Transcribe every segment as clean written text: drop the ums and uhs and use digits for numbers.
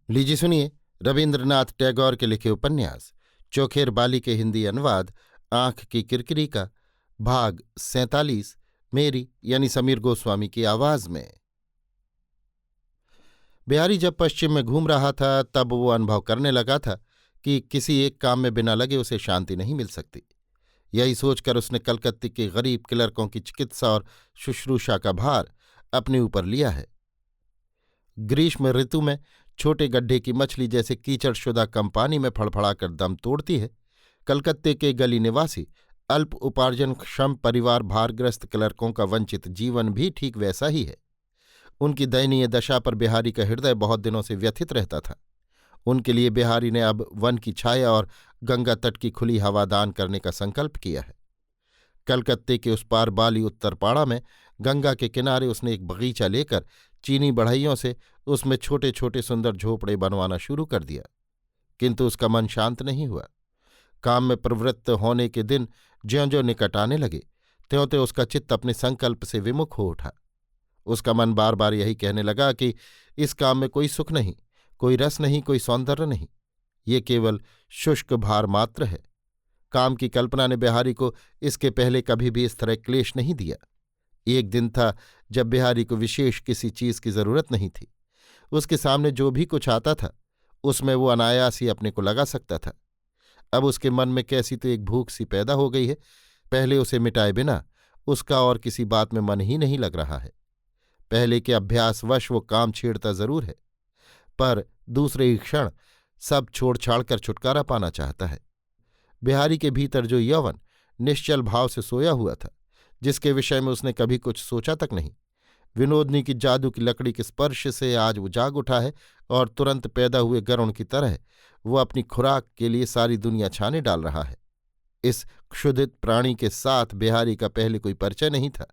लीजिए सुनिए रविन्द्रनाथ टैगोर के लिखे उपन्यास चोखेर बाली के हिंदी अनुवाद आंख की किरकिरी का भाग 47 मेरी यानी समीर गोस्वामी की आवाज में। बिहारी जब पश्चिम में घूम रहा था तब वो अनुभव करने लगा था कि किसी एक काम में बिना लगे उसे शांति नहीं मिल सकती। यही सोचकर उसने कलकत्ते के गरीब क्लर्कों की चिकित्सा और शुश्रूषा का भार अपने ऊपर लिया है। ग्रीष्म ऋतु में छोटे गड्ढे की मछली जैसे कीचड़शुदा कम पानी में फड़फड़ाकर दम तोड़ती है, कलकत्ते के गली निवासी अल्प उपार्जनक्षम परिवार भारग्रस्त क्लर्कों का वंचित जीवन भी ठीक वैसा ही है। उनकी दयनीय दशा पर बिहारी का हृदय बहुत दिनों से व्यथित रहता था। उनके लिए बिहारी ने अब वन की छाया और गंगा तट की खुली हवा दान करने का संकल्प किया है। कलकत्ते के उस पार बाली उत्तरपाड़ा में गंगा के किनारे उसने एक बगीचा लेकर चीनी बढ़इयों से उसमें छोटे छोटे सुंदर झोपड़े बनवाना शुरू कर दिया। किंतु उसका मन शांत नहीं हुआ। काम में प्रवृत्त होने के दिन ज्यों ज्यों निकट आने लगे त्यों त्यों उसका चित्त अपने संकल्प से विमुख हो उठा। उसका मन बार बार यही कहने लगा कि इस काम में कोई सुख नहीं, कोई रस नहीं, कोई सौंदर्य नहीं, ये केवल शुष्क भार मात्र है। काम की कल्पना ने बिहारी को इसके पहले कभी भी इस तरह क्लेश नहीं दिया। एक दिन था जब बिहारी को विशेष किसी चीज की जरूरत नहीं थी। उसके सामने जो भी कुछ आता था उसमें वो अनायास ही अपने को लगा सकता था। अब उसके मन में कैसी तो एक भूख सी पैदा हो गई है। पहले उसे मिटाए बिना उसका और किसी बात में मन ही नहीं लग रहा है। पहले के अभ्यासवश वो काम छेड़ता जरूर है, पर दूसरे ही क्षण सब छोड़ छाड़ कर छुटकारा पाना चाहता है। बिहारी के भीतर जो यौवन निश्चल भाव से सोया हुआ था, जिसके विषय में उसने कभी कुछ सोचा तक नहीं, विनोदनी की जादू की लकड़ी के स्पर्श से आज वो जाग उठा है और तुरंत पैदा हुए गरुण की तरह वो अपनी खुराक के लिए सारी दुनिया छाने डाल रहा है। इस क्षुधित प्राणी के साथ बिहारी का पहले कोई परिचय नहीं था,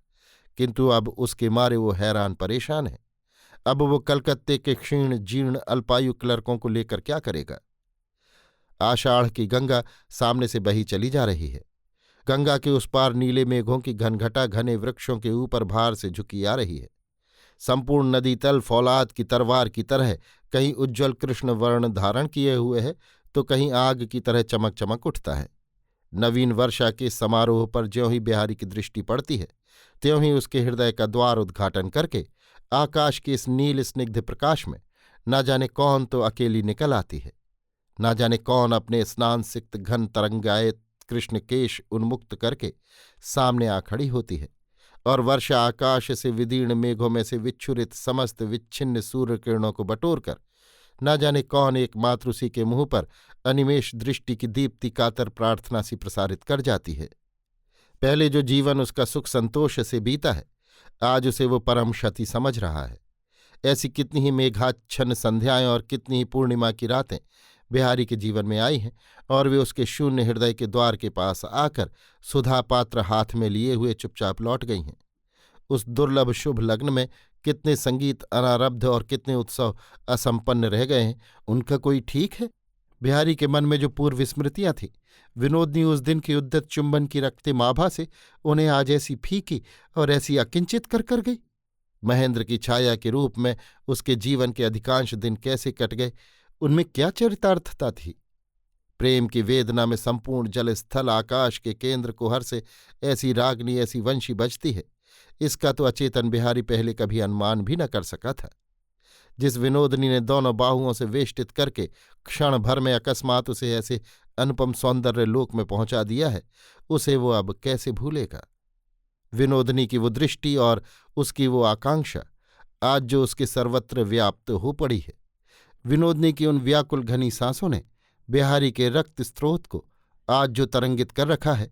किंतु अब उसके मारे वो हैरान परेशान है। अब वो कलकत्ते के क्षीण जीर्ण अल्पायु क्लर्कों को लेकर क्या करेगा। आषाढ़ की गंगा सामने से बही चली जा रही है। गंगा के उस पार नीले मेघों की घनघटा घने वृक्षों के ऊपर भार से झुकी आ रही है। संपूर्ण नदी तल फौलाद की तलवार की तरह कहीं उज्ज्वल कृष्ण वर्ण धारण किए हुए है तो कहीं आग की तरह चमक चमक उठता है। नवीन वर्षा के समारोह पर ज्यों ही बिहारी की दृष्टि पड़ती है त्यों ही उसके हृदय का द्वार उद्घाटन करके आकाश के इस नील स्निग्ध प्रकाश में न जाने कौन तो अकेली निकल आती है। न जाने कौन अपने स्नान सिक्त घन तरंगायत कृष्ण केश उन्मुक्त करके सामने आ खड़ी होती है और वर्षा आकाश से विदीर्ण मेघों में से विच्छुरित समस्त विच्छिन्न सूर्य किरणों को बटोरकर न जाने कौन एक मातृषि के मुंह पर अनिमेष दृष्टि की दीप्ति कातर प्रार्थना सी प्रसारित कर जाती है। पहले जो जीवन उसका सुख संतोष से बीता है आज उसे वो परम क्षति समझ रहा है। ऐसी कितनी ही मेघाच्छन्न संध्याएं और कितनी ही पूर्णिमा की रातें बिहारी के जीवन में आई हैं और वे उसके शून्य हृदय के द्वार के पास आकर सुधा पात्र हाथ में लिए हुए चुपचाप लौट गई हैं। उस दुर्लभ शुभ लग्न में कितने संगीत अनारब्ध और कितने उत्सव असंपन्न रह गए हैं, उनका कोई ठीक है। बिहारी के मन में जो पूर्व स्मृतियां थीं, विनोदनी उस दिन की उद्यत चुंबन की रक्तिम आभा से उन्हें आज ऐसी फीकी और ऐसी अकिंचित कर गई। महेंद्र की छाया के रूप में उसके जीवन के अधिकांश दिन कैसे कट गए, उनमें क्या चरितार्थता थी। प्रेम की वेदना में संपूर्ण जल स्थल आकाश के केंद्र कुहर से ऐसी रागनी ऐसी वंशी बजती है, इसका तो अचेतन बिहारी पहले कभी अनुमान भी न कर सका था। जिस विनोदनी ने दोनों बाहुओं से वेष्टित करके क्षण भर में अकस्मात उसे ऐसे अनुपम सौंदर्य लोक में पहुंचा दिया है, उसे वो अब कैसे भूलेगा। विनोदनी की वो दृष्टि और उसकी वो आकांक्षा आज जो उसके सर्वत्र व्याप्त हो पड़ी है। विनोदनी की उन व्याकुल घनी सांसों ने बिहारी के रक्त स्रोत को आज जो तरंगित कर रखा है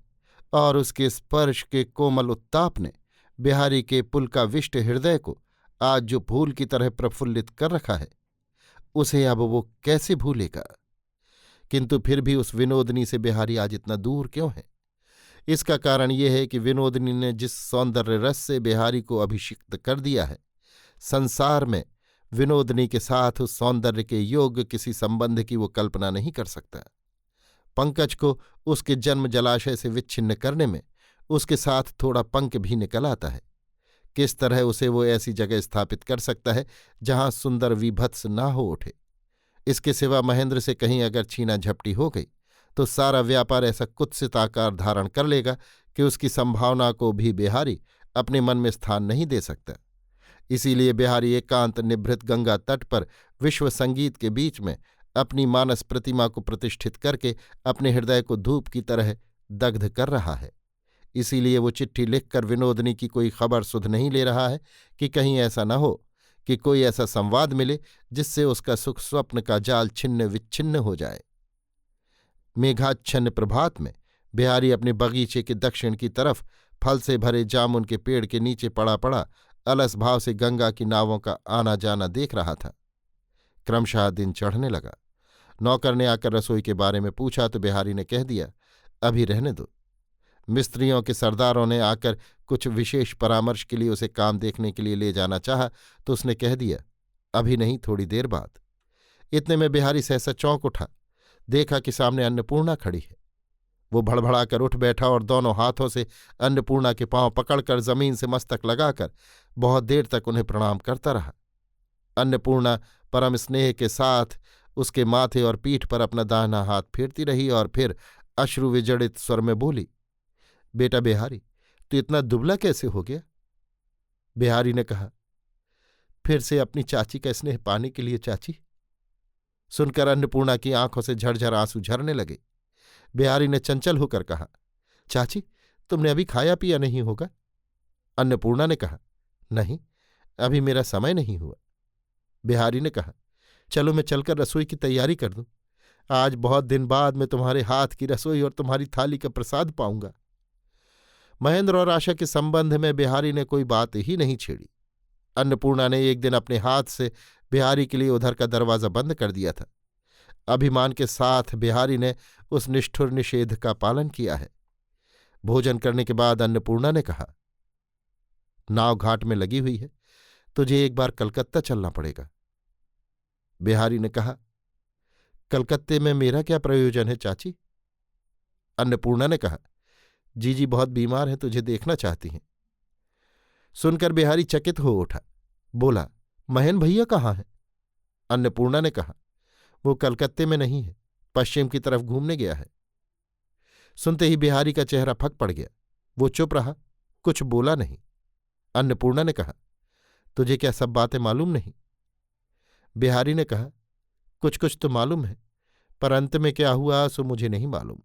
और उसके स्पर्श के कोमल उत्ताप ने बिहारी के पुलकाविष्ट हृदय को आज जो फूल की तरह प्रफुल्लित कर रखा है, उसे अब वो कैसे भूलेगा। किंतु फिर भी उस विनोदनी से बिहारी आज इतना दूर क्यों है। इसका कारण यह है कि विनोदनी ने जिस सौंदर्य रस से बिहारी को अभिषिक्त कर दिया है, संसार में विनोदनी के साथ उस सौंदर्य के योग किसी संबंध की वो कल्पना नहीं कर सकता। पंकज को उसके जन्म जलाशय से विच्छिन्न करने में उसके साथ थोड़ा पंख भी निकल आता है। किस तरह उसे वो ऐसी जगह स्थापित कर सकता है जहां सुंदर विभत्स ना हो उठे। इसके सिवा महेंद्र से कहीं अगर छीना झपटी हो गई तो सारा व्यापार ऐसा कुत्सित आकार धारण कर लेगा कि उसकी संभावना को भी बिहारी अपने मन में स्थान नहीं दे सकता। इसीलिए बिहारी एकांत निभृत गंगा तट पर विश्व संगीत के बीच में अपनी मानस प्रतिमा को प्रतिष्ठित करके अपने हृदय को धूप की तरह दग्ध कर रहा है। इसीलिए वो चिट्ठी लिखकर विनोदनी की कोई खबर सुध नहीं ले रहा है कि कहीं ऐसा न हो कि कोई ऐसा संवाद मिले जिससे उसका सुख स्वप्न का जाल छिन्न विच्छिन्न हो जाए। मेघाच्छन्न प्रभात में बिहारी अपने बगीचे के दक्षिण की तरफ फल से भरे जामुन के पेड़ के नीचे पड़ा पड़ा अलस भाव से गंगा की नावों का आना जाना देख रहा था। क्रमशः दिन चढ़ने लगा। नौकर ने आकर रसोई के बारे में पूछा तो बिहारी ने कह दिया, अभी रहने दो। मिस्त्रियों के सरदारों ने आकर कुछ विशेष परामर्श के लिए उसे काम देखने के लिए ले जाना चाहा तो उसने कह दिया, अभी नहीं, थोड़ी देर बाद। इतने में बिहारी सहसा चौंक उठा। देखा कि सामने अन्नपूर्णा खड़ी है। वो भड़भड़ाकर उठ बैठा और दोनों हाथों से अन्नपूर्णा के पांव पकड़कर जमीन से मस्तक लगाकर बहुत देर तक उन्हें प्रणाम करता रहा। अन्नपूर्णा परम स्नेह के साथ उसके माथे और पीठ पर अपना दाहिना हाथ फेरती रही और फिर अश्रु विजड़ित स्वर में बोली, बेटा बिहारी, तू इतना दुबला कैसे हो गया? बिहारी ने कहा, फिर से अपनी चाची का स्नेह पाने के लिए चाची। सुनकर अन्नपूर्णा की आंखों से झरझर आंसू झरने लगे। बिहारी ने चंचल होकर कहा, चाची, तुमने अभी खाया पिया नहीं होगा? अन्नपूर्णा ने कहा, नहीं, अभी मेरा समय नहीं हुआ। बिहारी ने कहा, चलो मैं चलकर रसोई की तैयारी कर दूं। आज बहुत दिन बाद मैं तुम्हारे हाथ की रसोई और तुम्हारी थाली का प्रसाद पाऊंगा। महेंद्र और आशा के संबंध में बिहारी ने कोई बात ही नहीं छेड़ी। अन्नपूर्णा ने एक दिन अपने हाथ से बिहारी के लिए उधर का दरवाजा बंद कर दिया था। अभिमान के साथ बिहारी ने उस निष्ठुर निषेध का पालन किया है। भोजन करने के बाद अन्नपूर्णा ने कहा, नाव घाट में लगी हुई है, तुझे एक बार कलकत्ता चलना पड़ेगा। बिहारी ने कहा, कलकत्ते में मेरा क्या प्रयोजन है चाची? अन्नपूर्णा ने कहा, जीजी बहुत बीमार है, तुझे देखना चाहती हैं। सुनकर बिहारी चकित हो उठा। बोला, महेन भैया कहाँ हैं? अन्नपूर्णा ने कहा, वो कलकत्ते में नहीं है, पश्चिम की तरफ घूमने गया है। सुनते ही बिहारी का चेहरा फक पड़ गया। वो चुप रहा, कुछ बोला नहीं। अन्नपूर्णा ने कहा, तुझे क्या सब बातें मालूम नहीं? बिहारी ने कहा, कुछ कुछ तो मालूम है, पर अंत में क्या हुआ सो मुझे नहीं मालूम।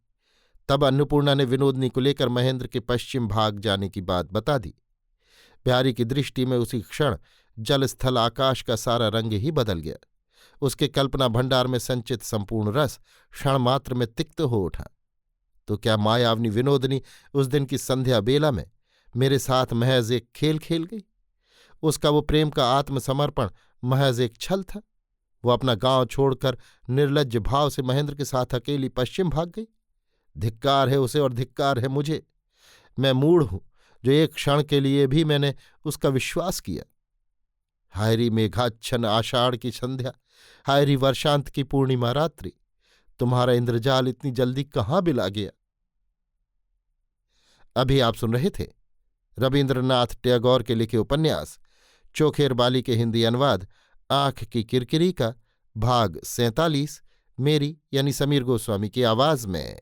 तब अन्नपूर्णा ने विनोदनी को लेकर महेंद्र के पश्चिम भाग जाने की बात बता दी। बिहारी की दृष्टि में उसी क्षण जल स्थल आकाश का सारा रंग ही बदल गया। उसके कल्पना भंडार में संचित संपूर्ण रस क्षण मात्र में तिक्त हो उठा। तो क्या मायावनी विनोदनी उस दिन की संध्या बेला में मेरे साथ महज एक खेल खेल गई? उसका वो प्रेम का आत्मसमर्पण महज एक छल था? वो अपना गांव छोड़कर निर्लज्ज भाव से महेंद्र के साथ अकेली पश्चिम भाग गई? धिक्कार है उसे और धिक्कार है मुझे। मैं मूढ़ हूं जो एक क्षण के लिए भी मैंने उसका विश्वास किया। हायरी मेघाच्छन्न आषाढ़ की संध्या, हायरी वर्षांत की पूर्णिमा रात्रि, तुम्हारा इंद्रजाल इतनी जल्दी कहाँ बिला गया? अभी आप सुन रहे थे रवीन्द्रनाथ टैगोर के लिखे उपन्यास चोखेर बाली के हिंदी अनुवाद आंख की किरकिरी का भाग 47 मेरी यानी समीर गोस्वामी की आवाज में।